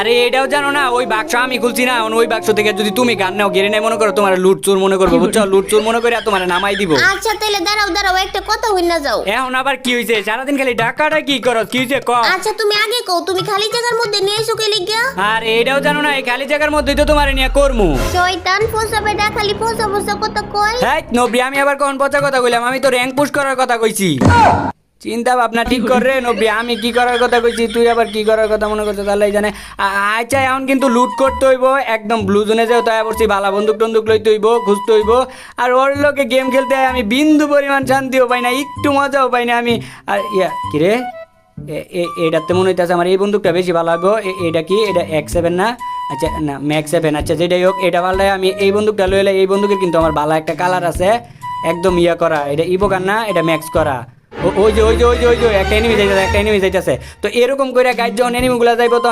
আরে এটাও জানো না, ওই বাক্স আমি খুলছি না, ওই বাক্স থেকে যদি তুমি গান নাও গেড়ে নেই মনে করো, তোমার লুট চোর মনে করবো, বুঝছো? লুট চোর মনে করে তোমার নামাই দিব। আচ্ছা তাহলে দাঁড়াও একটা কথা হই না যাও। এখন আবার কি হয়েছে? সারাদিন খালি ডাকাটা কি করো, কি হয়েছে ক? আচ্ছা তুমি আগে কও, তুমি খালি জায়গার মধ্যে নিয়ে এসো কে লিগা? আর এটাও জানো না, এই খালি জায়গার মধ্যেই তো তোমার নিয়ে করমু। শয়তান ফোসাবে না, খালি ফোসা কথা কয়। হ্যাঁ নবী, আমি আবার কোন পচা কথা কইলাম? আমি তো র্যাঙ্ক পুশ করার কথা কইছি। চিন্তা ভাবনা ঠিক কর রে নবী, আমি কি করার কথা কইছি, তুই আবার কি করার কথা মনে করছিস? তাহলে জানে। আচ্ছা এখন কিন্তু লুট করতে হইব, একদম ব্লু জোনে যাও, তাই বলছি ভালো বন্দুক টন্দুক লইতে হইব, খুঁজতে হইব। আর ওর লোকে গেম খেলতে আমি বিন্দু পরিমাণ শান্তিও পাই না, একটু মজাও পাই না আমি। আর কি রে, এটাতে মনে হইতেছে আমার এই বন্দুকটা বেশি ভালো লাগবে। এটা কি, এটা X7 না? আচ্ছা না, Max7। আচ্ছা যেটাই হোক, এটা ভালো, আমি এই বন্দুকটা লইলে। এই বন্দুকের কিন্তু আমার ভালো একটা কালার আছে, একদম করা। এটা ইভোকার না, এটা ম্যাক্স করা। ওই যে একটা এনিমি যাইতেছে, তো এরকম করে গাইড যখন এনিমিগুলো যাইবো তখন